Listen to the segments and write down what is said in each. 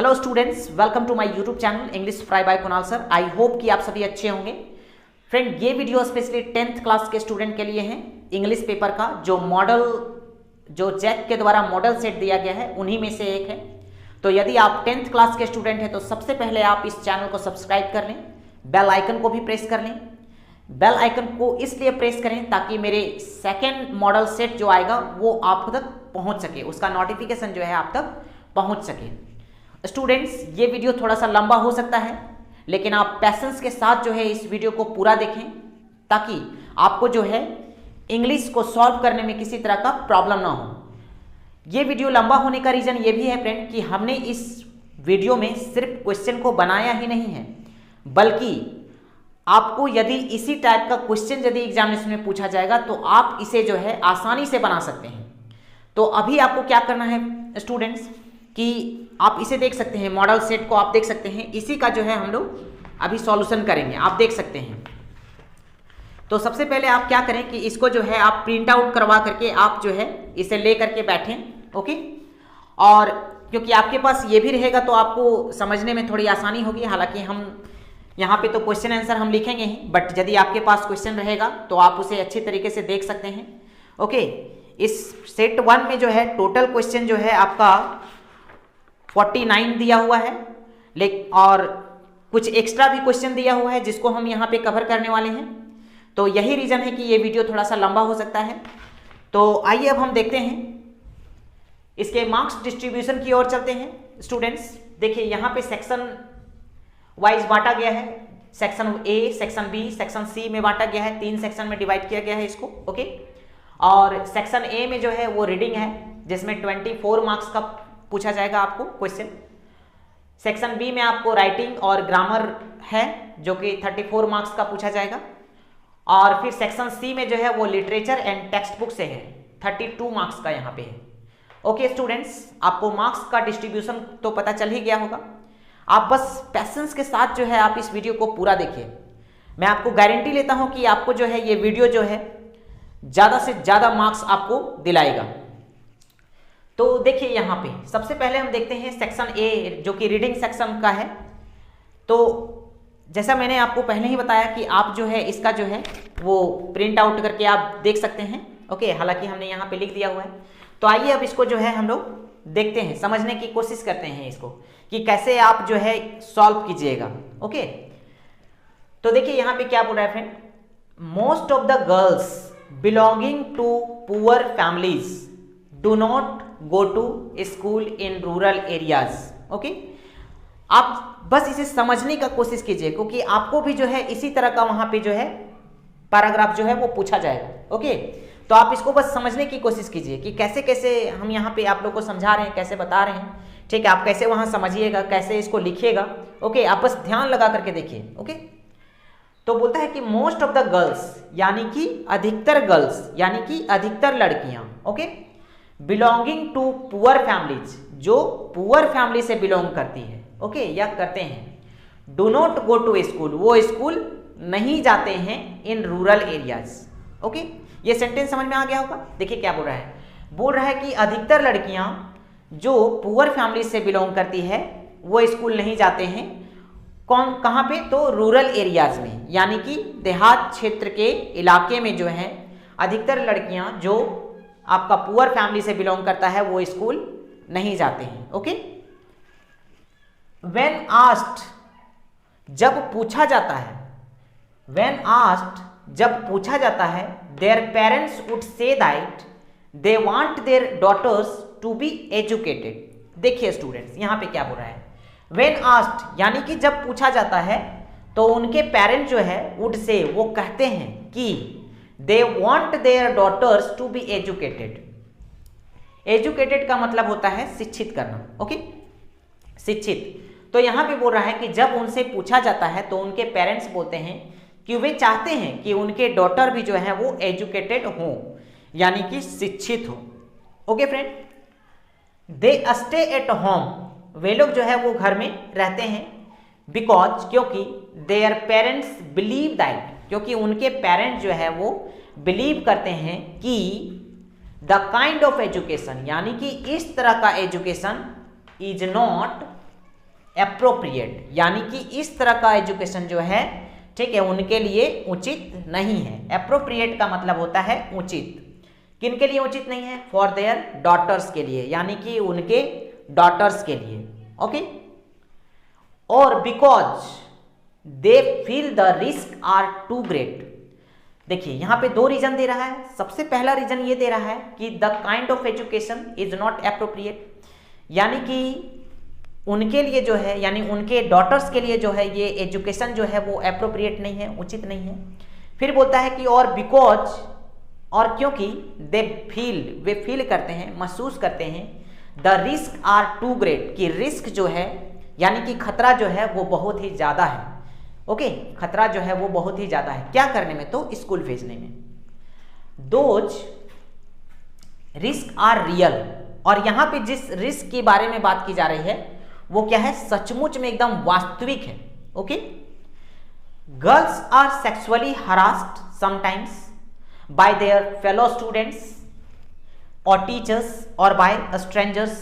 Hello students, welcome to my YouTube channel English fry by Kunal sir. I hope कि आप सभी अच्छे होंगे। फ्रेंड, ये वीडियो स्पेशली 10th क्लास के स्टूडेंट के लिए है। इंग्लिश पेपर का जो जैक के द्वारा मॉडल सेट दिया गया है उन्हीं में से एक है। तो यदि आप 10th क्लास के स्टूडेंट हैं तो सबसे पहले आप इस चैनल को सब्सक्राइब कर लें, बेल आइकन को भी प्रेस कर लें। बेल आइकन को इसलिए प्रेस करें ताकि मेरे सेकेंड मॉडल सेट जो आएगा वो आप तक पहुंच सके, उसका नोटिफिकेशन जो है आप तक पहुंच सके। स्टूडेंट्स, ये वीडियो थोड़ा सा लंबा हो सकता है, लेकिन आप पैशंस के साथ जो है इस वीडियो को पूरा देखें ताकि आपको जो है इंग्लिश को सॉल्व करने में किसी तरह का प्रॉब्लम ना हो। ये वीडियो लंबा होने का रीजन ये भी है फ्रेंड कि हमने इस वीडियो में सिर्फ क्वेश्चन को बनाया ही नहीं है, बल्कि आपको यदि इसी टाइप का क्वेश्चन यदि एग्जामिनेशन में पूछा जाएगा तो आप इसे जो है आसानी से बना सकते हैं। तो अभी आपको क्या करना है स्टूडेंट्स कि आप इसे देख सकते हैं, मॉडल सेट को आप देख सकते हैं। इसी का जो है हम लोग अभी सॉल्यूशन करेंगे, आप देख सकते हैं। तो सबसे पहले आप क्या करें कि इसको जो है आप प्रिंट आउट करवा करके आप जो है इसे ले करके बैठें, ओके। और क्योंकि आपके पास ये भी रहेगा तो आपको समझने में थोड़ी आसानी होगी। हालांकि हम यहाँ पे तो क्वेश्चन आंसर हम लिखेंगे ही, बट यदि आपके पास क्वेश्चन रहेगा तो आप उसे अच्छी तरीके से देख सकते हैं, ओके। इस सेट 1 में जो है टोटल क्वेश्चन जो है आपका 49 दिया हुआ है, लेकिन और कुछ एक्स्ट्रा भी क्वेश्चन दिया हुआ है जिसको हम यहाँ पे कवर करने वाले हैं। तो यही रीजन है कि ये वीडियो थोड़ा सा लंबा हो सकता है। तो आइए अब हम देखते हैं इसके मार्क्स डिस्ट्रीब्यूशन की ओर चलते हैं। स्टूडेंट्स देखिए, यहाँ पे सेक्शन वाइज बांटा गया है। Section A, section B, section C में बांटा गया है। 3 सेक्शन में डिवाइड किया गया है इसको, ओके। और सेक्शन ए में जो है वो रीडिंग है जिसमें 24 मार्क्स का पूछा जाएगा आपको क्वेश्चन। सेक्शन बी में आपको राइटिंग और ग्रामर है जो कि 34 मार्क्स का पूछा जाएगा। और फिर सेक्शन सी में जो है वो लिटरेचर एंड टेक्स्ट बुक से है, 32 मार्क्स का यहाँ पे है, ओके। स्टूडेंट्स, आपको मार्क्स का डिस्ट्रीब्यूशन तो पता चल ही गया होगा। आप बस पैशंस के साथ जो है आप इस वीडियो को पूरा देखिए। मैं आपको गारंटी लेता हूं कि आपको जो है ये वीडियो जो है ज्यादा से ज्यादा मार्क्स आपको दिलाएगा। तो देखिए, यहाँ पे सबसे पहले हम देखते हैं सेक्शन ए जो कि रीडिंग सेक्शन का है। तो जैसा मैंने आपको पहले ही बताया कि आप जो है इसका जो है वो प्रिंट आउट करके आप देख सकते हैं, ओके। हालांकि हमने यहाँ पे लिख दिया हुआ है। तो आइए अब इसको जो है हम लोग देखते हैं, समझने की कोशिश करते हैं इसको कि कैसे आप जो है सॉल्व कीजिएगा, ओके। तो देखिए यहाँ पे क्या बोल रहा है friend, most of the girls belonging to poor families do not go to school in rural areas, okay. आप बस इसे समझने का कोशिश कीजिए क्योंकि आपको भी जो है इसी तरह का वहां पे जो है पैराग्राफ जो है वो पूछा जाएगा, ओके। तो आप इसको बस समझने की कोशिश कीजिए कि कैसे कैसे हम यहाँ पे आप लोग को समझा रहे हैं, कैसे बता रहे हैं, ठीक है। आप कैसे वहां समझिएगा, कैसे इसको लिखिएगा, ओके। आप बस ध्यान लगा करके देखिए, ओके। तो बोलता है कि मोस्ट ऑफ द गर्ल्स यानी कि अधिकतर गर्ल्स यानी कि अधिकतर लड़कियां, okay, belonging to poor families जो पुअर फैमिली से बिलोंग करती है, ओके, या करते हैं, do not go to school वो स्कूल नहीं जाते हैं इन रूरल एरियाज, ओके। ये सेंटेंस समझ में आ गया होगा। देखिए क्या बोल रहा है कि अधिकतर लड़कियां जो पुअर फैमिली से बिलोंग करती है वो स्कूल नहीं जाते हैं। कहाँ पे? तो रूरल एरियाज में, यानी कि देहात क्षेत्र के इलाके में जो है अधिकतर लड़कियां जो आपका पुअर फैमिली से बिलोंग करता है वो स्कूल नहीं जाते हैं, ओके। व्हेन आस्क्ड जब पूछा जाता है, व्हेन आस्क्ड जब पूछा जाता है, their parents would say that they want their daughters to be educated. देखिए स्टूडेंट्स, यहां पे क्या बोल रहा है, व्हेन आस्क्ड यानी कि जब पूछा जाता है तो उनके पेरेंट जो है वुड से वो कहते हैं कि they want their daughters to be educated. Educated का मतलब होता है शिक्षित करना, ओके, शिक्षित। तो यहां पे बोल रहा है कि जब उनसे पूछा जाता है तो उनके पेरेंट्स बोलते हैं कि वे चाहते हैं कि उनके डॉटर भी जो है वो एजुकेटेड हो, यानी कि शिक्षित हो, okay friend. They stay at home वे लोग जो है वो घर में रहते हैं, बिकॉज क्योंकि देयर पेरेंट्स बिलीव दैट क्योंकि उनके पेरेंट्स जो है वो बिलीव करते हैं कि द काइंड ऑफ एजुकेशन यानी कि इस तरह का एजुकेशन इज नॉट एप्रोप्रिएट, यानी कि इस तरह का एजुकेशन जो है, ठीक है, उनके लिए उचित नहीं है। एप्रोप्रिएट का मतलब होता है उचित। किन के लिए उचित नहीं है? फॉर देयर डॉटर्स के लिए, यानी कि उनके डॉटर्स के लिए। ओके, और because they feel the risk are too great. देखिए यहां पे दो रीजन दे रहा है। सबसे पहला रीजन ये दे रहा है कि the kind of education is not appropriate, यानी कि उनके लिए जो है, यानी उनके डॉटर्स के लिए जो है ये एजुकेशन जो है वो एप्रोप्रिएट नहीं है, उचित नहीं है। फिर बोलता है कि और बिकॉज, और क्योंकि दे फील, वे फील करते हैं, महसूस करते हैं, the risk are too great, कि रिस्क जो है यानी कि खतरा जो है वो बहुत ही ज्यादा है। ओके, खतरा जो है वो बहुत ही ज्यादा है। क्या करने में? तो स्कूल भेजने में। दोज रिस्क आर रियल, और यहां पे जिस रिस्क के बारे में बात की जा रही है वो क्या है? सचमुच में एकदम वास्तविक है। Okay, girls are sexually harassed sometimes by their fellow students और टीचर्स और by strangers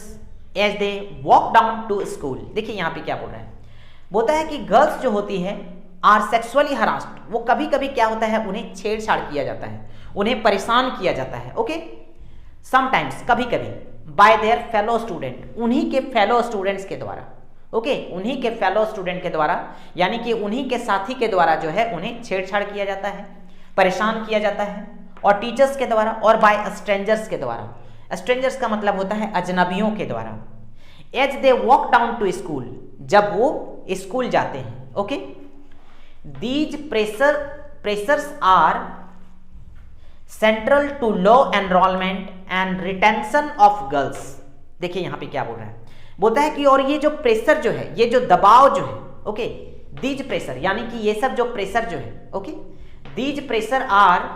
as they walk down to school. देखिए यहां पे क्या बोल रहा है, बोलता है कि गर्ल्स जो होती है आर सेक्सुअली हरास्ड, वो कभी कभी क्या होता है, उन्हें छेड़छाड़ किया जाता है, उन्हें परेशान किया जाता है। ओके, समटाइम्स, कभी कभी, बाय देयर फेलो स्टूडेंट, उन्हीं के फेलो स्टूडेंट्स के द्वारा। ओके, उन्हीं के फेलो स्टूडेंट के द्वारा, यानी कि उन्हीं के साथी के द्वारा जो है उन्हें छेड़छाड़ किया जाता है, परेशान किया जाता है, और टीचर्स के द्वारा, और बाय स्ट्रेंजर्स के द्वारा। स्ट्रेंजर्स का मतलब होता है अजनबियों के द्वारा। As they walk down to school, जब वो स्कूल जाते हैं। Okay, these pressures are central to low enrolment and retention of girls. देखिए यहां पे क्या बोल रहा है, बोलता है कि और ये जो प्रेशर जो है, ये जो दबाव जो है, ओके, दीज प्रेशर, यानी कि ये सब जो प्रेशर जो है, okay, these pressure are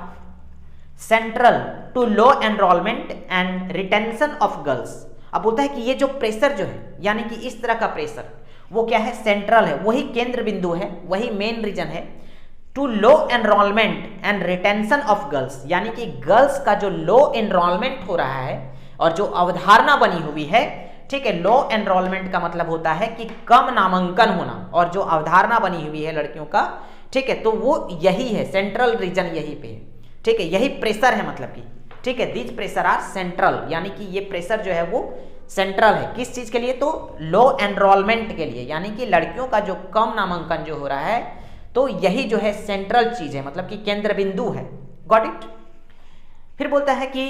central to low enrolment and retention of girls. अब बोलता है कि ये जो प्रेशर जो है, यानी कि इस तरह का प्रेशर, वो क्या है? सेंट्रल है, वही केंद्र बिंदु है, वही मेन रीजन है to low enrolment and retention of girls, यानी कि गर्ल्स का जो लो एनरोलमेंट हो रहा है और जो अवधारणा बनी हुई है, ठीक है, लो एनरोलमेंट का मतलब होता है कि कम नामांकन होना, और जो अवधारणा बनी हुई है लड़कियों का, ठीक है, तो वो यही है, सेंट्रल रीजन यही पे है, ठीक है, यही प्रेशर है, मतलब कि, ठीक है, दीज प्रेशर आर सेंट्रल, यानी कि ये प्रेशर जो है वो सेंट्रल है। किस चीज के लिए? तो लो एनरोलमेंट के लिए, यानी कि लड़कियों का जो कम नामांकन जो हो रहा है, तो यही जो है सेंट्रल चीज है, मतलब कि केंद्र बिंदु है। Got it? फिर बोलता है कि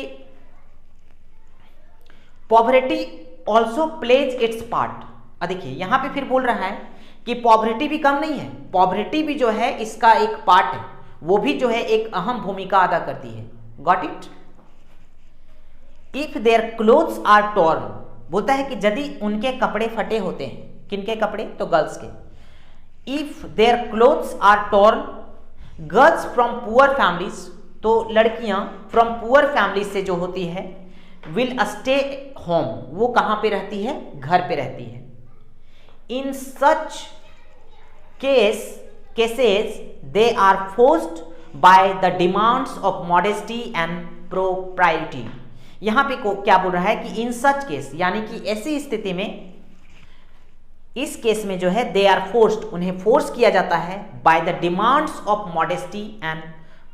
poverty also plays it's part. देखिए यहां पे फिर बोल रहा है कि पॉवर्टी भी कम नहीं है, पॉवर्टी भी जो है इसका एक पार्ट है, वो भी जो है एक अहम भूमिका अदा करती है। Got it? If there clothes are torn, बोलता है कि यदि उनके कपड़े फटे होते हैं, किनके कपड़े? तो गर्ल्स के। If there clothes are torn, girls from poor families, तो लड़कियां फ्रॉम पुअर फैमिली से जो होती है, विल स्टे होम, वो कहां पे रहती है? घर पे रहती है। In such cases they are forced by the demands of modesty and propriety. यहां पे को क्या बोल रहा है कि इन सच केस, यानी कि ऐसी स्थिति में, इस केस में जो है दे आर फोर्स्ड, उन्हें फोर्स किया जाता है bye the demands of modesty and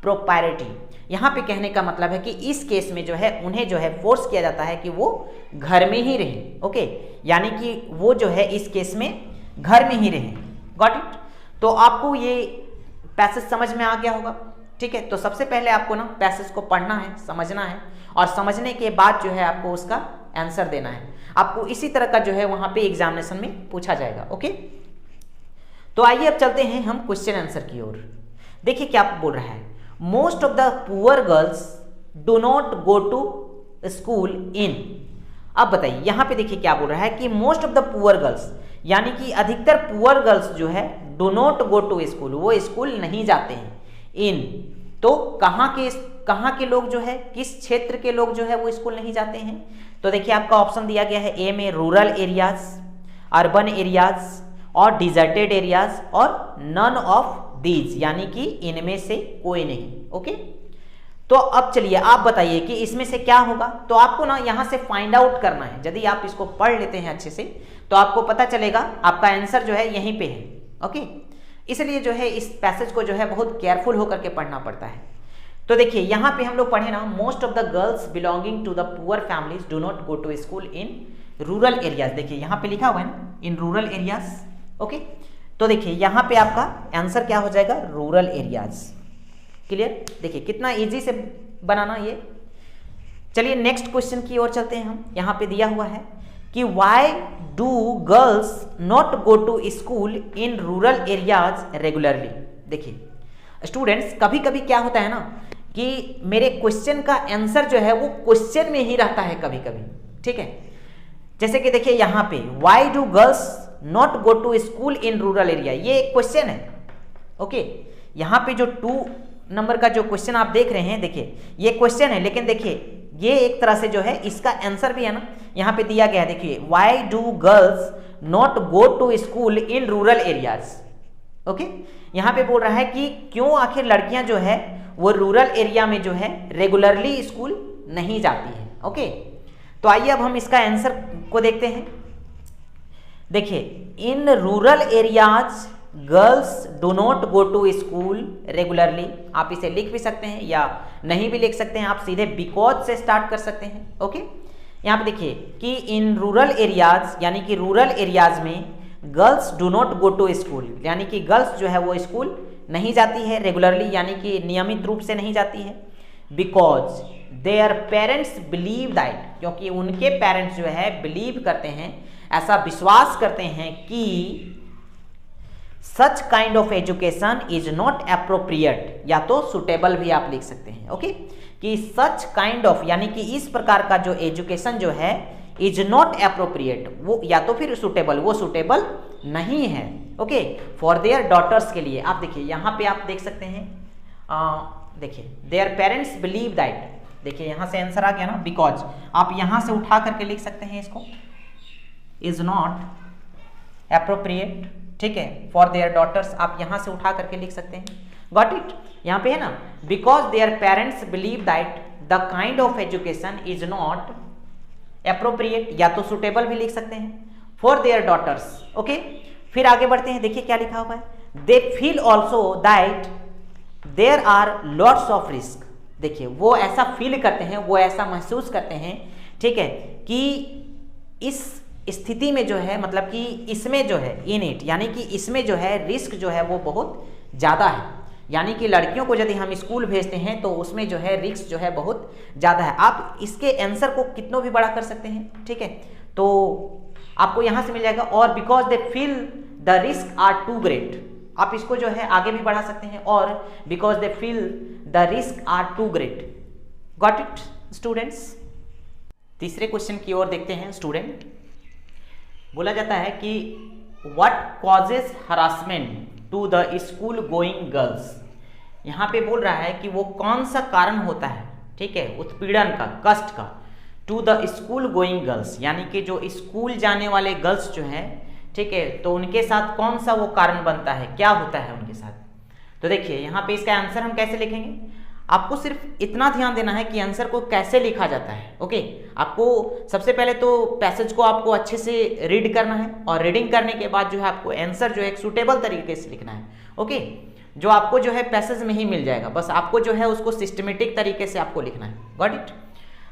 propriety. यहां पे कहने का मतलब है कि इस केस में जो है उन्हें जो है फोर्स किया जाता है कि वो घर में ही रहें। ओके, यानी कि वो जो है इस केस में घर में ही रहें। Got it? तो आपको ये पैसेज समझ में आ गया होगा, ठीक है। तो सबसे पहले आपको ना पैसेज को पढ़ना है, समझना है, और समझने के बाद जो है आपको उसका आंसर देना है। आपको इसी तरह का जो है वहां पे एग्जामिनेशन में पूछा जाएगा। ओके, तो आइए अब चलते हैं हम क्वेश्चन आंसर की ओर। देखिए क्या बोल रहा है, most of the poor girls do not go to school in. अब बताइए यहां पे देखिए क्या बोल रहा है कि most of the poor girls, यानी कि अधिकतर पुअर गर्ल्स जो है do not go to school, वो स्कूल नहीं जाते हैं। इन, तो कहाँ के लोग जो है, किस क्षेत्र के लोग जो है वो स्कूल नहीं जाते हैं? तो देखिए आपका ऑप्शन दिया गया है ए में रूरल एरियाज, अर्बन एरियाज और डिजर्टेड एरियाज, और नन ऑफ दीज, यानी कि इनमें से कोई नहीं। ओके, तो अब चलिए आप बताइए कि इसमें से क्या होगा। तो आपको ना यहां से फाइंड आउट करना है। यदि आप इसको पढ़ लेते हैं अच्छे से तो आपको पता चलेगा आपका आंसर जो है यहीं पे है। ओके, इसलिए जो है इस पैसेज को जो है बहुत केयरफुल होकर के पढ़ना पड़ता है। तो देखिए यहां पे हम लोग पढ़े ना, most of the girls belonging to the poor families do not go to school in rural areas. देखिए यहां पे लिखा हुआ है ना, इन रूरल एरियाज। ओके, तो देखिए यहां पे आपका आंसर क्या हो जाएगा, रूरल एरियाज। क्लियर, देखिए कितना इजी से बनाना ये। चलिए नेक्स्ट क्वेश्चन की ओर चलते हैं हम। यहां पे दिया हुआ है कि why do girls not go to school in rural areas regularly. देखिए स्टूडेंट्स, कभी कभी क्या होता है ना कि मेरे क्वेश्चन का आंसर जो है वो क्वेश्चन में ही रहता है कभी कभी, ठीक है। जैसे कि देखिए यहां पे why do girls not go to school in rural area, ये एक क्वेश्चन है। ओके, यहां पे जो 2 नंबर का जो क्वेश्चन आप देख रहे हैं, देखिए ये क्वेश्चन है, लेकिन देखिए ये एक तरह से जो है इसका आंसर भी है ना, यहां पे दिया गया है। देखिए why do girls not go to school in rural areas. Okay, यहां पे बोल रहा है कि क्यों आखिर लड़कियां जो है वो रूरल एरिया में जो है रेगुलरली स्कूल नहीं जाती है। ओके, तो आइए अब हम इसका आंसर को देखते हैं। देखिए in rural areas girls do not go to school regularly. आप इसे लिख भी सकते हैं या नहीं भी लिख सकते हैं, आप सीधे बिकॉज से स्टार्ट कर सकते हैं। ओके, यहाँ पे देखिए कि इन रूरल एरियाज, यानी कि रूरल एरियाज में girls do not go to school, यानी कि गर्ल्स जो है वो स्कूल नहीं जाती है रेगुलरली, यानी कि नियमित रूप से नहीं जाती है। Because their parents believe that, क्योंकि उनके पेरेंट्स जो है बिलीव करते हैं, ऐसा विश्वास करते हैं कि such kind of education is not appropriate, या तो सुटेबल भी आप लिख सकते हैं। ओके, कि सच काइंड ऑफ, यानी कि इस प्रकार का जो एजुकेशन जो है इज नॉट एप्रोप्रिएट, वो या तो फिर सुटेबल, वो सुटेबल नहीं है। ओके, फॉर देयर डॉटर्स, के लिए। आप देखिए यहां पे आप देख सकते हैं, देखिए देयर पेरेंट्स बिलीव दैट, देखिए यहां से आंसर आ गया ना, बिकॉज आप यहां से उठा करके लिख सकते हैं इसको, इज नॉट एप्रोप्रिएट, ठीक है, फॉर देयर डॉटर्स आप यहां से उठा करके लिख सकते हैं। गॉट इट, यहां पे है ना, because their parents believe that the kind of education is not appropriate, या तो सुटेबल भी लिख सकते हैं, फॉर देयर डॉटर्स। ओके, फिर आगे बढ़ते हैं, देखिए क्या लिखा हुआ है, they feel also that there are lots of risk. देखिए वो ऐसा फील करते हैं, वो ऐसा महसूस करते हैं, ठीक है, कि इस स्थिति में जो है, मतलब कि इसमें जो है, इन इट, यानी कि इसमें जो है रिस्क जो है वो बहुत ज़्यादा है। यानी कि लड़कियों को यदि हम स्कूल भेजते हैं तो उसमें जो है रिस्क जो है बहुत ज़्यादा है। आप इसके आंसर को कितनों भी बड़ा कर सकते हैं, ठीक है, तो आपको यहाँ से मिल जाएगा, और because they feel the risk are too great. आप इसको जो है आगे भी बढ़ा सकते हैं, और because they feel the risk are too great. Got it students. तीसरे क्वेश्चन की ओर देखते हैं स्टूडेंट। बोला जाता है कि what causes harassment to the school going girls. यहाँ पे बोल रहा है कि वो कौन सा कारण होता है, ठीक है, उत्पीड़न का, कष्ट का, to the school going girls, यानी कि जो स्कूल जाने वाले गर्ल्स जो हैं, ठीक है, तो उनके साथ कौन सा वो कारण बनता है, क्या होता है उनके साथ। तो देखिए यहाँ पे इसका आंसर हम कैसे लिखेंगे, आपको सिर्फ इतना ध्यान देना है कि आंसर को कैसे लिखा जाता है। ओके, आपको सबसे पहले तो पैसेज को आपको अच्छे से रीड करना है, और रीडिंग करने के बाद जो है आपको आंसर जो है एक सूटेबल तरीके से लिखना है। ओके, जो आपको जो है पैसेज में ही मिल जाएगा, बस आपको जो है उसको सिस्टमेटिक तरीके से आपको लिखना है। Got it.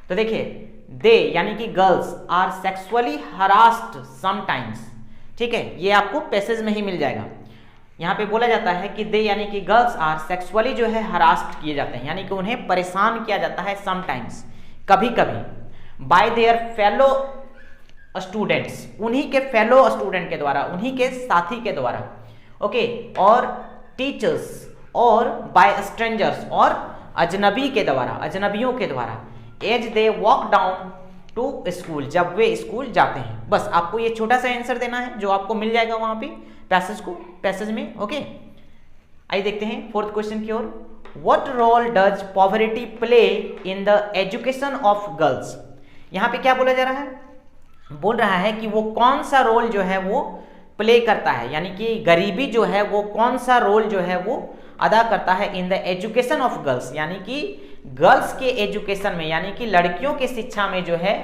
तो देखिए दे, यानी कि girls are sexually harassed sometimes, ठीक है, ये आपको पैसेज में ही मिल जाएगा। यहाँ पे बोला जाता है कि दे, यानी कि गर्ल्स आर सेक्सुअली जो है हरास्ड किए जाते हैं, यानी कि उन्हें परेशान किया जाता है समटाइम्स, कभी कभी, बाय देयर फेलो स्टूडेंट्स, उन्हीं के फेलो स्टूडेंट के द्वारा, उन्हीं के साथी के द्वारा। ओके, और टीचर्स, और बाय स्ट्रेंजर्स, और अजनबी के द्वारा, अजनबियों के द्वारा, as they walk down to school, जब वे स्कूल जाते हैं। बस आपको ये छोटा सा आंसर देना है जो आपको मिल जाएगा वहां पे पैसेज में। ओके, आइए देखते हैं फोर्थ क्वेश्चन की ओर। What role does poverty play in the education of girls. यहाँ पे क्या बोला जा रहा है, बोल रहा है कि वो कौन सा रोल जो है वो प्ले करता है, यानी कि गरीबी जो है वो कौन सा रोल जो है वो अदा करता है इन द एजुकेशन ऑफ गर्ल्स, यानी कि गर्ल्स के एजुकेशन में यानी कि लड़कियों की शिक्षा में जो है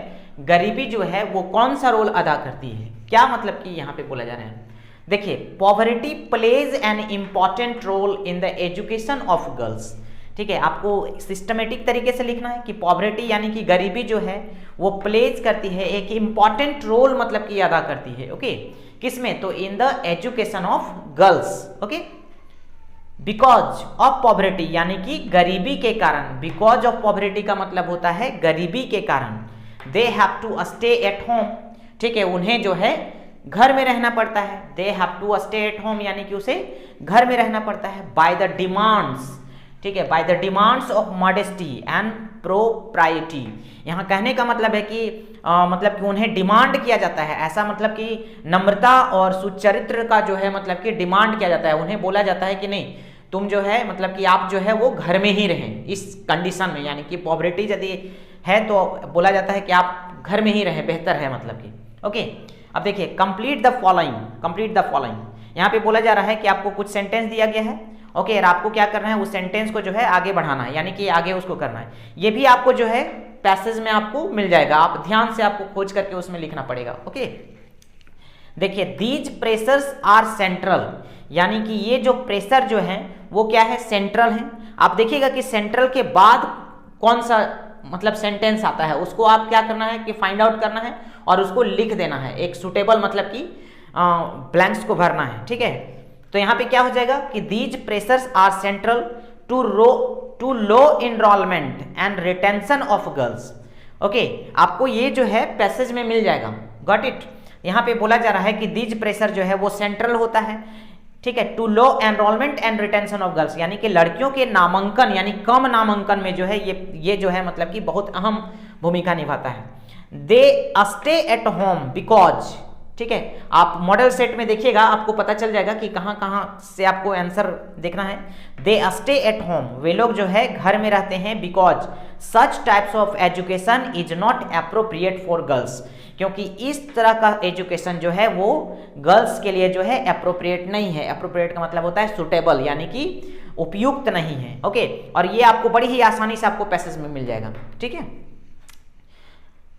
गरीबी जो है वो कौन सा रोल अदा करती है। क्या मतलब कि यहाँ पे बोला जा रहा है, देखिए poverty plays an important role in the education of girls. ठीक है, आपको सिस्टमेटिक तरीके से लिखना है कि पॉवर्टी यानी कि गरीबी जो है वो प्लेज करती है, एक इंपॉर्टेंट रोल मतलब कि अदा करती है। ओके, किसमें, तो इन the education of girls. Okay, because of poverty यानी कि गरीबी के कारण, बिकॉज ऑफ पॉवर्टी का मतलब होता है गरीबी के कारण, they have to stay at home. ठीक है, उन्हें जो है घर में रहना पड़ता है, they have to stay at home यानी कि उसे घर में रहना पड़ता है, बाय द डिमांड्स। ठीक है, bye the demands of modesty and propriety. यहाँ कहने का मतलब है कि मतलब कि उन्हें डिमांड किया जाता है, ऐसा मतलब कि नम्रता और सुचरित्र का जो है मतलब कि डिमांड किया जाता है, उन्हें बोला जाता है कि नहीं तुम जो है मतलब कि आप जो है वो घर में ही रहें इस कंडीशन में, यानी कि पॉवर्टी यदि है तो बोला जाता है कि आप घर में ही रहें, बेहतर है मतलब कि। ओके, अब देखिए complete the following, complete the following. यहाँ पे बोला जा रहा है कि आपको कुछ सेंटेंस दिया गया है। ओके, और आपको क्या करना है, उस सेंटेंस को जो है आगे बढ़ाना है, यानी कि आगे उसको करना है। ये भी आपको जो है पैसेज में आपको मिल जाएगा, आप ध्यान से आपको खोज करके उसमें लिखना पड़ेगा। ओके, देखिए दीज प्रेशर्स आर सेंट्रल, यानी कि ये जो प्रेशर जो है वो क्या है, सेंट्रल है। आप देखिएगा कि सेंट्रल के बाद कौन सा मतलब सेंटेंस आता है, उसको आप क्या करना है कि फाइंड आउट करना है और उसको लिख देना है, एक सुटेबल मतलब कि ब्लैंक्स को भरना है। ठीक है, तो यहाँ पे क्या हो जाएगा कि these pressures are central to low enrolment and retention of girls. Okay, आपको ये जो है पैसेज में मिल जाएगा, गॉट इट। यहाँ पे बोला जा रहा है कि दीज प्रेशर जो है वो सेंट्रल होता है, ठीक है, to low enrolment and retention of girls, यानी कि लड़कियों के नामांकन यानी कम नामांकन में जो है ये जो है मतलब कि बहुत अहम भूमिका निभाता है। दे स्टे एट होम बिकॉज, ठीक है, आप मॉडल सेट में देखिएगा आपको पता चल जाएगा कि कहाँ कहाँ से आपको आंसर देखना है। दे स्टे एट होम, वे लोग जो है घर में रहते हैं, because such types of education is not appropriate for girls, क्योंकि इस तरह का एजुकेशन जो है वो गर्ल्स के लिए जो है एप्रोप्रिएट नहीं है। एप्रोप्रिएट का मतलब होता है सुटेबल, यानी कि उपयुक्त नहीं है। ओके, और ये आपको बड़ी ही आसानी से आपको पैसेज में मिल जाएगा। ठीक है,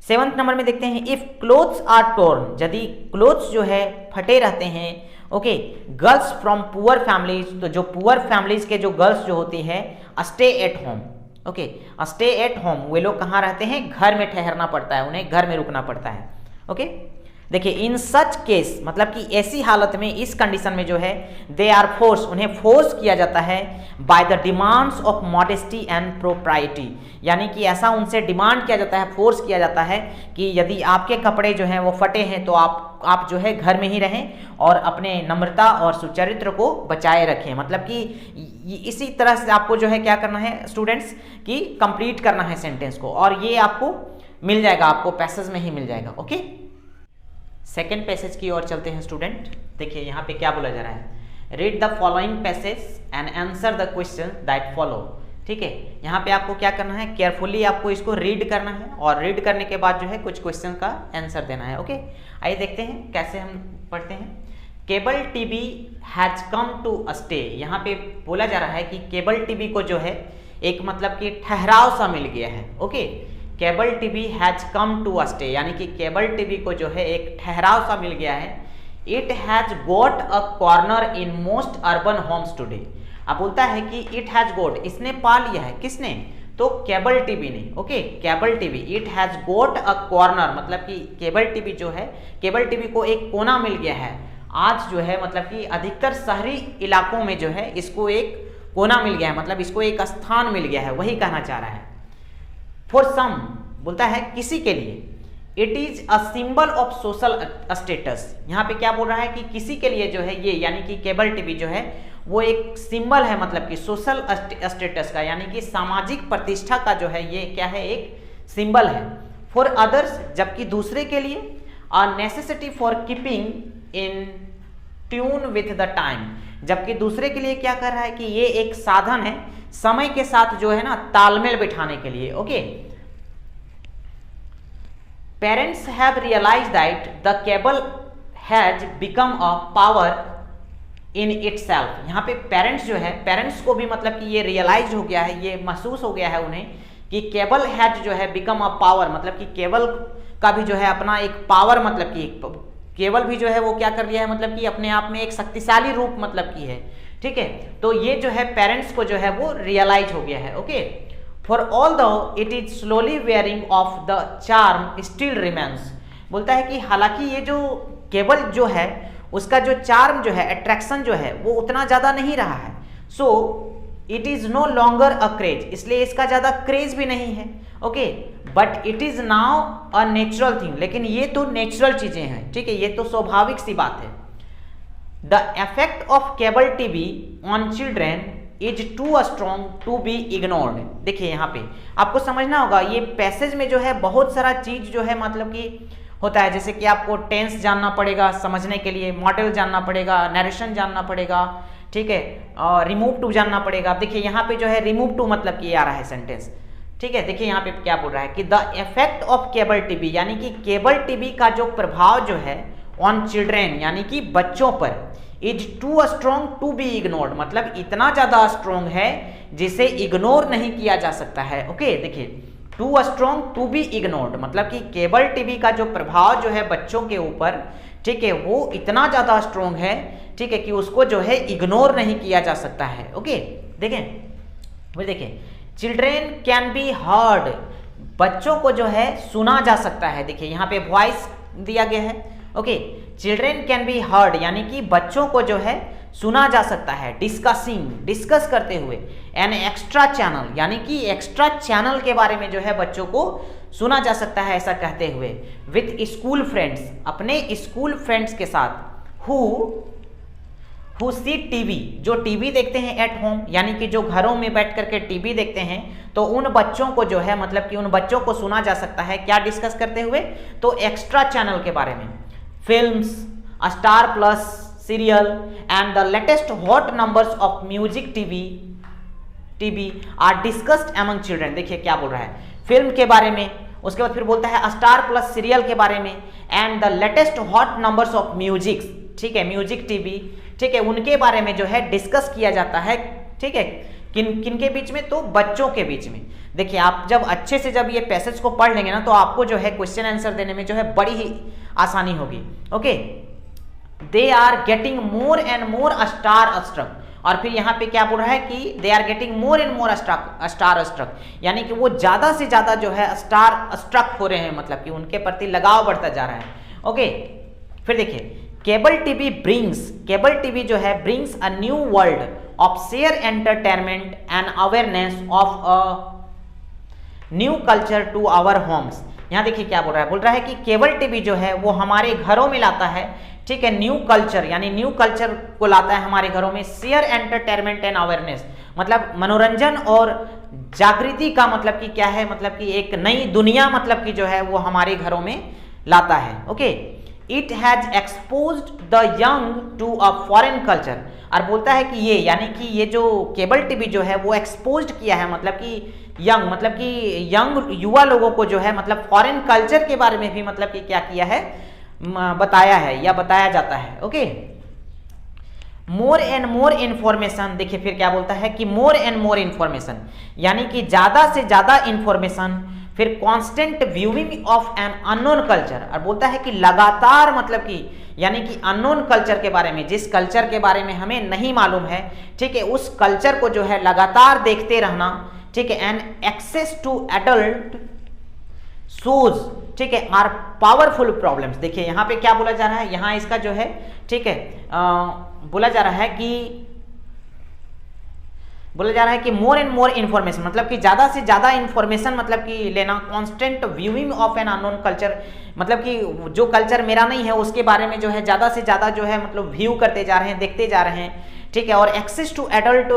7th नंबर में देखते हैं, इफ क्लोथ्स आर टोर्न, यदि क्लोथ्स जो है फटे रहते हैं, okay, girls from poor families, तो जो पुअर फैमिलीज के जो गर्ल्स जो होती है stay at home. Okay, stay at home, वे लोग कहाँ रहते हैं, घर में ठहरना पड़ता है, उन्हें घर में रुकना पड़ता है। ओके, देखिए इन सच केस मतलब कि ऐसी हालत में, इस कंडीशन में जो है दे आर फोर्स, उन्हें फोर्स किया जाता है bye the demands of modesty and propriety, यानी कि ऐसा उनसे डिमांड किया जाता है, फोर्स किया जाता है कि यदि आपके कपड़े जो हैं वो फटे हैं तो आप जो है घर में ही रहें और अपने नम्रता और सुचरित्र को बचाए रखें। मतलब कि इसी तरह से आपको जो है क्या करना है स्टूडेंट्स कि कंप्लीट करना है सेंटेंस को, और ये आपको मिल जाएगा, आपको पैसेज में ही मिल जाएगा। ओके, सेकेंड पैसेज की ओर चलते हैं स्टूडेंट। देखिए यहाँ पे क्या बोला जा रहा है, read the following passage and answer the question that follow. ठीक है, यहाँ पे आपको क्या करना है, केयरफुली आपको इसको रीड करना है और रीड करने के बाद जो है कुछ क्वेश्चन का आंसर देना है। ओके, आइए देखते हैं कैसे हम पढ़ते हैं। Cable TV has come to stay, यहाँ पे बोला जा रहा है कि केबल टीवी को जो है एक मतलब कि ठहराव सा मिल गया है। Okay, cable TV has come to stay, यानी कि केबल टीवी को जो है एक ठहराव सा मिल गया है। It has got a corner in most urban homes today, अब बोलता है कि इट हैज गोट, इसने पा लिया है, किसने, तो केबल टीवी ने। Okay, cable TV, it has got a corner, मतलब कि केबल टीवी जो है, केबल टीवी को एक कोना मिल गया है आज जो है, मतलब कि अधिकतर शहरी इलाकों में जो है इसको एक कोना मिल गया है, मतलब इसको एक स्थान मिल गया है, वही कहना चाह रहा है। फॉर सम, बोलता है किसी के लिए, it is a symbol of social status, यहाँ पे क्या बोल रहा है कि किसी के लिए जो है ये, यानी कि केबल टीवी जो है वो एक सिंबल है, मतलब कि सोशल स्टेटस का, यानी कि सामाजिक प्रतिष्ठा का जो है ये क्या है, एक सिंबल है। फॉर अदर्स, जबकि दूसरे के लिए, a necessity for keeping in tune with the time, जबकि दूसरे के लिए क्या कर रहा है कि ये एक साधन है समय के साथ जो है ना तालमेल बिठाने के लिए। Okay, parents have realised that the cable has become a power in itself. यहाँ पे पेरेंट्स जो है, पेरेंट्स को भी मतलब कि ये रियलाइज हो गया है, ये महसूस हो गया है उन्हें कि केबल हैज जो है बिकम अ पावर, मतलब कि केबल का भी जो है अपना एक पावर, मतलब कि केबल भी जो है वो क्या कर लिया है, मतलब कि अपने आप में एक शक्तिशाली रूप मतलब की है। ठीक है, तो ये जो है पेरेंट्स को जो है वो रियलाइज हो गया है। ओके, फॉर ऑल दो it is slowly wearing of the charm still remains. बोलता है कि हालांकि ये जो केबल जो है उसका जो चार्म जो है, अट्रैक्शन जो है वो उतना ज्यादा नहीं रहा है। So it is no longer a craze, इसलिए इसका ज्यादा क्रेज भी नहीं है। Okay, but it is now a natural thing, लेकिन ये तो नेचुरल चीजें हैं। ठीक है, ये तो स्वाभाविक सी बात है। The effect of cable TV on children is too strong to be ignored. देखिए यहाँ पे आपको समझना होगा, ये पैसेज में जो है बहुत सारा चीज जो है मतलब कि होता है, जैसे कि आपको टेंस जानना पड़ेगा समझने के लिए, मॉडल जानना पड़ेगा, नरेशन जानना पड़ेगा, ठीक है, और रिमूव टू जानना पड़ेगा। देखिए यहाँ पे जो है रिमूव टू मतलब कि आ रहा है सेंटेंस। ठीक है, देखिए यहाँ पे क्या बोल रहा है कि the effect of cable TV, यानी कि केबल टीवी का जो प्रभाव जो है ऑन चिल्ड्रेन यानी कि बच्चों पर, is too strong to be ignored, मतलब इतना ज्यादा स्ट्रॉन्ग है जिसे इग्नोर नहीं किया जा सकता है। ओके, देखिए too strong to be ignored, मतलब कि केबल टीवी का जो प्रभाव जो है बच्चों के ऊपर, ठीक है, वो इतना ज्यादा स्ट्रॉन्ग है, ठीक है, कि उसको जो है इग्नोर नहीं किया जा सकता है। ओके, देखें, देखिए चिल्ड्रेन कैन बी हर्ड, बच्चों को जो है सुना जा सकता है। देखिए यहाँ पे वॉइस दिया गया है। Okay, children can be heard यानी कि बच्चों को जो है सुना जा सकता है। डिस्कसिंग, डिस्कस करते हुए। एन एक्स्ट्रा चैनल यानी कि एक्स्ट्रा चैनल के बारे में जो है बच्चों को सुना जा सकता है, ऐसा कहते हुए। विथ स्कूल फ्रेंड्स, अपने स्कूल फ्रेंड्स के साथ। हु सी टीवी, जो टीवी देखते हैं एट होम, यानी कि जो घरों में बैठ करके टीवी देखते हैं, तो उन बच्चों को जो है मतलब कि उन बच्चों को सुना जा सकता है। क्या डिस्कस करते हुए? तो एक्स्ट्रा चैनल के बारे में। Films, Star Plus serial and the latest hot numbers of music TV are discussed among children. देखिए क्या बोल रहा है, फिल्म के बारे में, उसके बाद फिर बोलता है स्टार प्लस सीरियल के बारे में, and the latest hot numbers of music, ठीक है, म्यूजिक टीवी, ठीक है, उनके बारे में जो है डिस्कस किया जाता है। ठीक है, किन के बीच में? तो बच्चों के बीच में। देखिए आप जब अच्छे से जब ये पैसेज को पढ़ लेंगे ना, तो आपको जो है क्वेश्चन आंसर देने में जो है बड़ी ही आसानी होगी। Okay, they are getting more and more star struck, और फिर यहाँ पे क्या बोल रहा है कि they are getting more and more star struck, यानी कि वो ज्यादा से ज्यादा जो है स्टार स्ट्रक हो रहे हैं, मतलब कि उनके प्रति लगाव बढ़ता जा रहा है। ओके, फिर देखिए केबल टीवी जो है brings a new world of share entertainment and awareness of a new culture to our homes. यहाँ देखिए क्या बोल रहा है कि केबल टीवी जो है वो हमारे घरों में लाता है, ठीक है, न्यू कल्चर, यानी न्यू कल्चर को लाता है हमारे घरों में। शेयर एंटरटेनमेंट एंड अवेयरनेस, मतलब मनोरंजन और जागृति का मतलब कि क्या है, मतलब कि एक नई दुनिया मतलब कि जो है वो हमारे घरों में लाता है। Okay, it has exposed the young to a foreign culture, और बोलता है कि ये, यानी कि ये जो केबल टीवी जो है वो एक्सपोज्ड किया है, मतलब कि यंग, मतलब कि यंग युवा लोगों को जो है मतलब फॉरेन कल्चर के बारे में भी मतलब कि क्या किया है, बताया है या बताया जाता है। Okay, more and more information, देखिए फिर क्या बोलता है कि मोर एंड मोर इंफॉर्मेशन, यानी कि ज्यादा से ज्यादा इंफॉर्मेशन। फिर constant viewing of an unknown culture, और बोलता है कि लगातार मतलब कि यानी कि अननोन कल्चर के बारे में, जिस कल्चर के बारे में हमें नहीं मालूम है, ठीक है, उस कल्चर को जो है लगातार देखते रहना। ठीक है, and access to adult shows, ठीक है, आर पावरफुल प्रॉब्लम्स। देखिए यहाँ पे क्या बोला जा रहा है, यहाँ इसका जो है, ठीक है, बोला जा रहा है कि मोर एंड मोर इंफॉर्मेशन, मतलब कि ज्यादा से ज्यादा इंफॉर्मेशन मतलब कि लेना। Constant viewing of an unknown culture, मतलब कि जो कल्चर मेरा नहीं है उसके बारे में जो है ज्यादा से ज्यादा जो है मतलब व्यू करते जा रहे हैं, देखते जा रहे हैं। ठीक है, और एक्सेस टू एडल्ट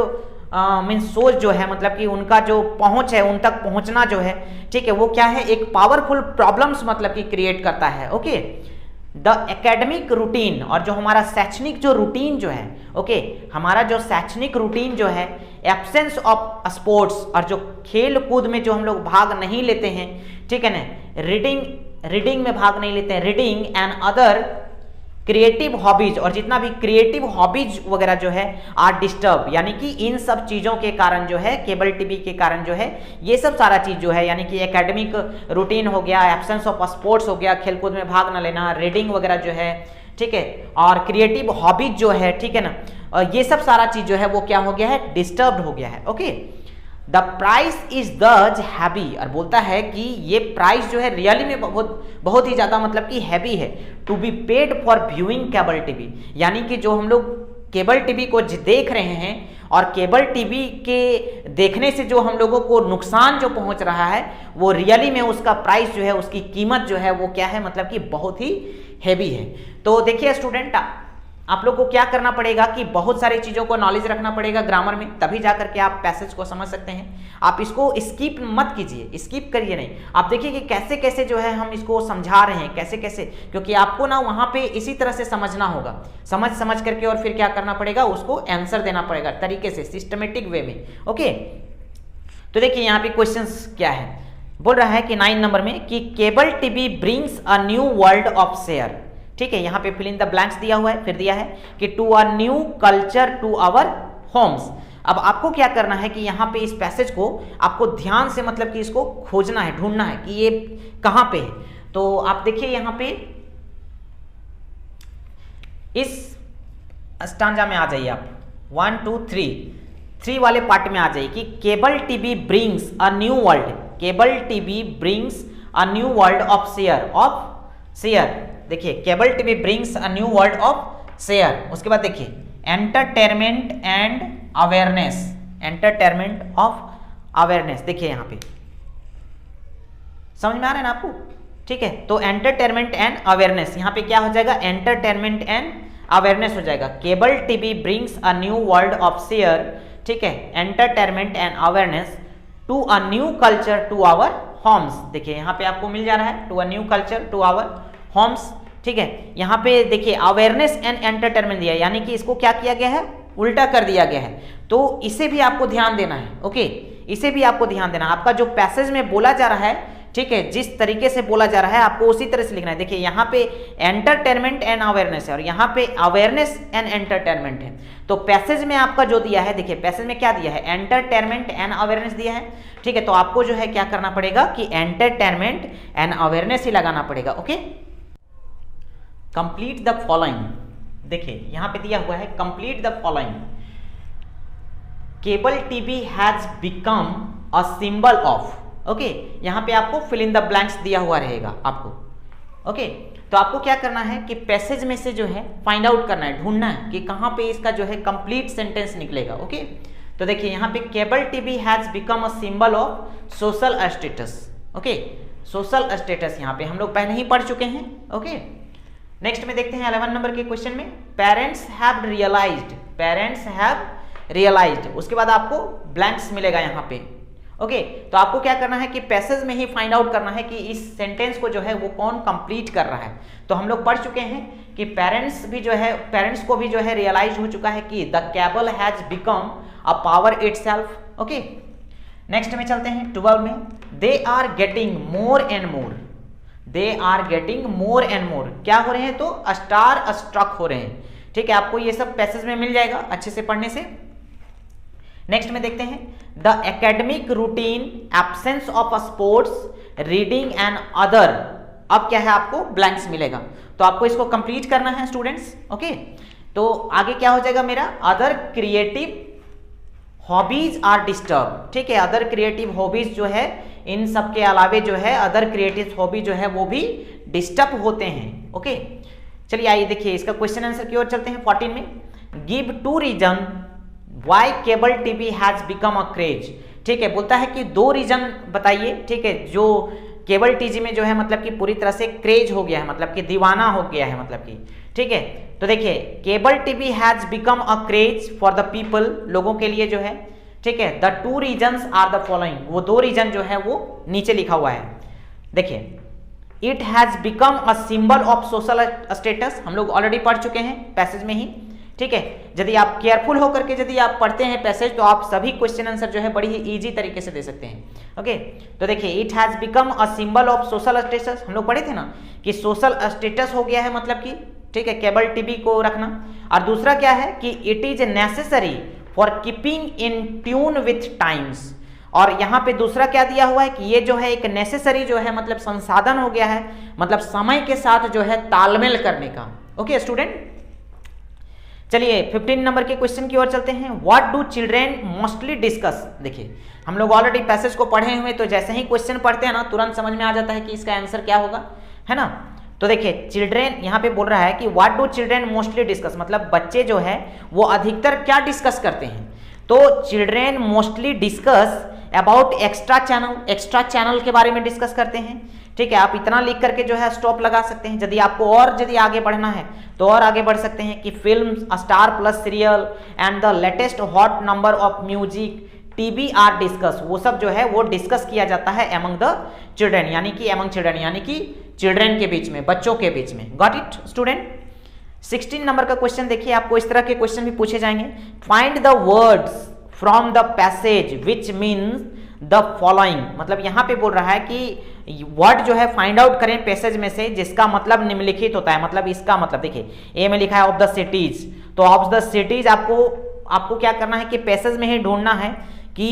मीन्स सोच जो है, मतलब कि उनका जो पहुंच है, उन तक पहुंचना जो है, ठीक है, वो क्या है, एक पावरफुल प्रॉब्लम्स मतलब कि क्रिएट करता है। ओके, द एकेडमिक रूटीन, और जो हमारा शैक्षणिक जो रूटीन जो है, ओके, हमारा जो शैक्षणिक रूटीन जो है, एब्सेंस ऑफ स्पोर्ट्स, और जो खेल कूद में जो हम लोग भाग नहीं लेते हैं, ठीक है ना, रीडिंग में भाग नहीं लेते हैं, reading and other creative hobbies और जितना भी क्रिएटिव हॉबीज वगैरह जो है आर डिस्टर्ब, यानी कि इन सब चीजों के कारण जो है, केबल टीवी के कारण जो है ये सब सारा चीज जो है, यानी कि एकेडमिक रूटीन हो गया, एब्सेंस ऑफ स्पोर्ट्स हो गया, खेलकूद में भाग न लेना, रीडिंग वगैरह जो है, ठीक है, और क्रिएटिव हॉबीज जो है, ठीक है ना, ये सब सारा चीज जो है वो क्या हो गया है, डिस्टर्ब हो गया है। ओके, द प्राइस इज दज हैवी, और बोलता है कि ये प्राइस जो है रियली में बहुत ही ज्यादा मतलब कि हैवी है, to be paid for viewing cable TV, यानी कि जो हम लोग केबल टीवी को देख रहे हैं और केबल टीवी के देखने से जो हम लोगों को नुकसान जो पहुंच रहा है वो रियली में उसका प्राइस जो है, उसकी कीमत जो है वो क्या है, मतलब कि बहुत ही हैवी है। तो देखिए स्टूडेंट, आप लोग को क्या करना पड़ेगा कि बहुत सारी चीज़ों को नॉलेज रखना पड़ेगा ग्रामर में, तभी जाकर के आप पैसेज को समझ सकते हैं। आप इसको स्किप मत कीजिए, स्किप करिए नहीं। आप देखिए कि कैसे कैसे जो है हम इसको समझा रहे हैं, कैसे कैसे, क्योंकि आपको ना वहाँ पे इसी तरह से समझना होगा, समझ करके और फिर क्या करना पड़ेगा, उसको आंसर देना पड़ेगा तरीके से, सिस्टमेटिक वे में। ओके, तो देखिए यहाँ पे क्वेश्चन क्या है, बोल रहा है कि 9 नंबर में कि cable TV brings a new world of share, ठीक है, यहाँ पे फिल इन द ब्लैंक्स दिया हुआ है, फिर दिया है कि to a new culture to our homes. अब आपको क्या करना है कि यहाँ पे इस पैसेज को आपको ध्यान से मतलब कि इसको खोजना है, ढूंढना है कि ये कहाँ पे है। तो आप देखिए यहाँ पे इस स्टांजा में आ जाइए आप, 1 2 3 वाले पार्ट में आ जाइए कि cable TV brings a new world, cable TV brings a new world of share. देखिए cable TV brings a new world of share. उसके बाद देखिए entertainment and awareness, entertainment of awareness, देखिए यहाँ पे समझ में आ रहा है ना आपको, ठीक है। तो एंटरटेनमेंट एंड अवेयरनेस, यहाँ पे क्या हो जाएगा, एंटरटेनमेंट एंड अवेयरनेस हो जाएगा। Cable TV brings a new world of share, ठीक है, entertainment and awareness to a new culture to our homes. देखिए यहाँ पे आपको मिल जा रहा है to a new culture to our homes, ठीक है। यहाँ पे देखिए अवेयरनेस एंड एंटरटेनमेंट दिया है, यानी कि इसको क्या किया गया है, उल्टा कर दिया गया है। तो इसे भी आपको ध्यान देना है, ओके, इसे भी आपको ध्यान देना है। आपका जो पैसेज में बोला जा रहा है, ठीक है, जिस तरीके से बोला जा रहा है आपको उसी तरह से लिखना है। देखिए यहाँ पे एंटरटेनमेंट एंड अवेयरनेस है और यहाँ पे अवेयरनेस एंड एंटरटेनमेंट है। तो पैसेज में आपका जो दिया है, देखिए पैसेज में क्या दिया है, एंटरटेनमेंट एंड अवेयरनेस दिया है, ठीक है। तो आपको जो है क्या करना पड़ेगा कि एंटरटेनमेंट एंड अवेयरनेस ही लगाना पड़ेगा, ओके। कंप्लीट द फॉलोइंग, देखिए यहां पे दिया हुआ है complete the following, cable TV has become a symbol of, okay. यहां पे आपको फिल इन द ब्लैंक्स दिया हुआ रहेगा आपको, ओके। तो आपको क्या करना है कि पैसेज में से जो है फाइंड आउट करना है, ढूंढना है कि कहां पे इसका जो है कंप्लीट सेंटेंस निकलेगा, ओके। तो देखिए यहां पे cable TV has become a symbol of social status, okay, social status यहां पे हम लोग पहले ही पढ़ चुके हैं, ओके। नेक्स्ट में देखते हैं 11 नंबर के क्वेश्चन में, parents have realised, parents have realised, उसके बाद आपको ब्लैंक्स मिलेगा यहाँ पे, ओके। तो आपको क्या करना है कि पैसेज में ही फाइंड आउट करना है कि इस सेंटेंस को जो है वो कौन कंप्लीट कर रहा है। तो हम लोग पढ़ चुके हैं कि पेरेंट्स भी जो है, पेरेंट्स को भी जो है रियलाइज हो चुका है कि the cable has become a power itself, okay. Next में चलते हैं 12 में, they are getting more and more, they are getting more and more, क्या हो रहे हैं, तो स्टार स्ट्रक हो रहे हैं, ठीक है। आपको ये सब पैसेज में मिल जाएगा अच्छे से पढ़ने से। नेक्स्ट में देखते हैं, the academic routine, absence of sports, reading and other, अब क्या है आपको ब्लैंक्स मिलेगा। तो आपको इसको कंप्लीट करना है स्टूडेंट्स, ओके। तो आगे क्या हो जाएगा मेरा, other creative hobbies are disturb, ठीक है। अदर क्रिएटिव हॉबीज जो है, इन सब के अलावे जो है अदर क्रिएटिव हॉबी जो है वो भी डिस्टर्ब होते हैं, ओके। चलिए आइए देखिए इसका क्वेश्चन आंसर की ओर चलते हैं 14 में, give 2 reason why cable TV has become a craze, ठीक है। बोलता है कि 2 रीजन बताइए, ठीक है, जो केबल टीवी में जो है मतलब कि पूरी तरह से क्रेज हो गया है, मतलब कि दीवाना हो गया है, मतलब कि, ठीक है। तो देखिए cable TV has become a craze for the people, लोगों के लिए जो है, ठीक है। The 2 reasons are the following, वो 2 रीजन जो है वो नीचे लिखा हुआ है, देखिए। It has become a symbol of social status, हम लोग ऑलरेडी पढ़ चुके हैं पैसेज में ही, ठीक है। यदि आप केयरफुल होकर के यदि आप पढ़ते हैं पैसेज तो आप सभी क्वेश्चन आंसर जो है बड़ी ही इजी तरीके से दे सकते हैं, ओके। तो देखिए it has become a symbol of social status, हम लोग पढ़े थे ना कि सोशल स्टेटस हो गया है मतलब कि ठीक है, केबल टीवी को रखना। और दूसरा क्या है कि it is necessary for keeping in tune with times. और यहाँ पे दूसरा क्या दिया हुआ है कि ये जो है एक नेसेसरी जो है मतलब संसाधन हो गया है, मतलब समय के साथ जो है तालमेल करने का। ओके स्टूडेंट, चलिए 15 नंबर के क्वेश्चन की ओर चलते हैं। What do children mostly discuss. देखिए हम लोग ऑलरेडी पैसेज को पढ़े हुए, तो जैसे ही क्वेश्चन पढ़ते हैं ना तुरंत समझ में आ जाता है कि इसका आंसर क्या होगा, है ना। तो देखिए चिल्ड्रेन यहाँ पे बोल रहा है कि what do children mostly discuss, मतलब बच्चे जो है वो अधिकतर क्या डिस्कस करते हैं। तो children mostly discuss about extra channel, extra channel के बारे में डिस्कस करते हैं। ठीक है, आप इतना लिख करके जो है स्टॉप लगा सकते हैं। यदि आपको और यदि आगे बढ़ना है तो और आगे बढ़ सकते हैं कि film, Star Plus serial and the latest hot number of music TV are discuss, वो सब जो है वो डिस्कस किया जाता है एमंग द चिल्ड्रेन, यानी कि एमंग चिल्ड्रेन, यानी कि चिल्ड्रेन के बीच में, बच्चों के बीच में। Got it student. 16 नंबर का क्वेश्चन देखिए, आपको इस तरह के क्वेश्चन भी पूछे जाएंगे। Find the words from the passage which means the following, मतलब यहाँ पे बोल रहा है कि वर्ड जो है फाइंड आउट करें पैसेज में से जिसका मतलब निम्नलिखित होता है। मतलब इसका मतलब देखिए ए में लिखा है ऑफ द सिटीज, तो ऑफ द सिटीज आपको क्या करना है कि पैसेज में ही ढूंढना है कि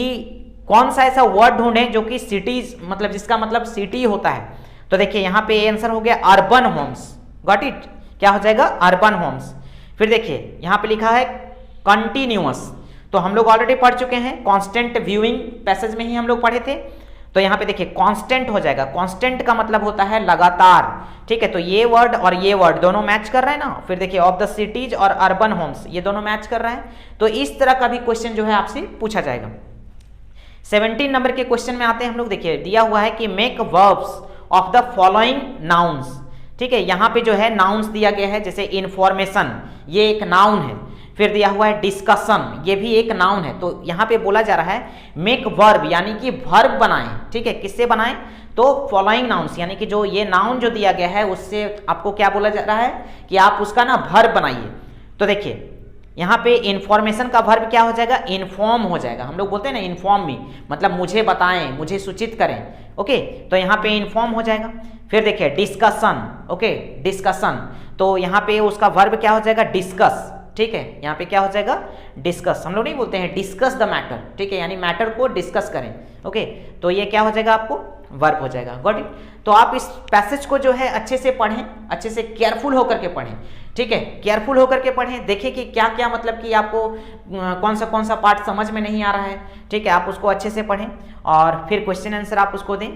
कौन सा ऐसा वर्ड ढूंढें जो कि सिटीज, मतलब जिसका मतलब सिटी होता है। तो देखिए यहाँ पे आंसर हो गया अर्बन होम्स। गॉट इट, क्या हो जाएगा अर्बन होम्स। फिर देखिए यहाँ पे लिखा है कंटिन्यूअस, तो हम लोग ऑलरेडी पढ़ चुके हैं, कांस्टेंट व्यूइंग पैसेज में ही हम लोग पढ़े थे। तो यहाँ पे देखिए कांस्टेंट हो जाएगा, कांस्टेंट का मतलब होता है लगातार। ठीक है, तो ये वर्ड और ये वर्ड दोनों मैच कर रहे हैं ना। फिर देखिए ऑफ द सिटीज और अर्बन होम्स ये दोनों मैच कर रहे हैं, तो इस तरह का भी क्वेश्चन जो है आपसे पूछा जाएगा। 17 नंबर के क्वेश्चन में आते हैं हम लोग। देखिए दिया हुआ है कि make verbs of the following nouns. ठीक है, यहाँ पे जो है नाउन्स दिया गया है, जैसे इंफॉर्मेशन ये एक नाउन है। फिर दिया हुआ है डिस्कशन, ये भी एक नाउन है। तो यहाँ पे बोला जा रहा है मेक वर्ब, यानी कि वर्ब बनाएं। ठीक है, किससे बनाएं, तो फॉलोइंग नाउन्स, यानी कि जो ये नाउन जो दिया गया है उससे आपको क्या बोला जा रहा है कि आप उसका ना वर्ब बनाइए। तो देखिए यहाँ पे इंफॉर्मेशन का वर्ब क्या हो जाएगा, इन्फॉर्म हो जाएगा। हम लोग बोलते हैं ना इन्फॉर्म मी, मतलब मुझे बताएं, मुझे सूचित करें। ओके, तो यहाँ पे इन्फॉर्म हो जाएगा। फिर देखिए डिस्कशन, ओके डिस्कशन, तो यहाँ पे उसका वर्ब क्या हो जाएगा डिस्कस। ठीक है, यहाँ पे क्या हो जाएगा डिस्कस। हम लोग नहीं बोलते हैं डिस्कस द मैटर, ठीक है, यानी मैटर को डिस्कस करें। ओके, तो ये क्या हो जाएगा आपको वर्ब हो जाएगा। Got it. तो आप इस पैसेज को जो है अच्छे से पढ़ें, अच्छे से केयरफुल होकर के पढ़ें। ठीक है, केयरफुल होकर के पढ़ें, देखें कि क्या क्या मतलब कि आपको कौन सा पार्ट समझ में नहीं आ रहा है। ठीक है, आप उसको अच्छे से पढ़ें और फिर क्वेश्चन आंसर आप उसको दें।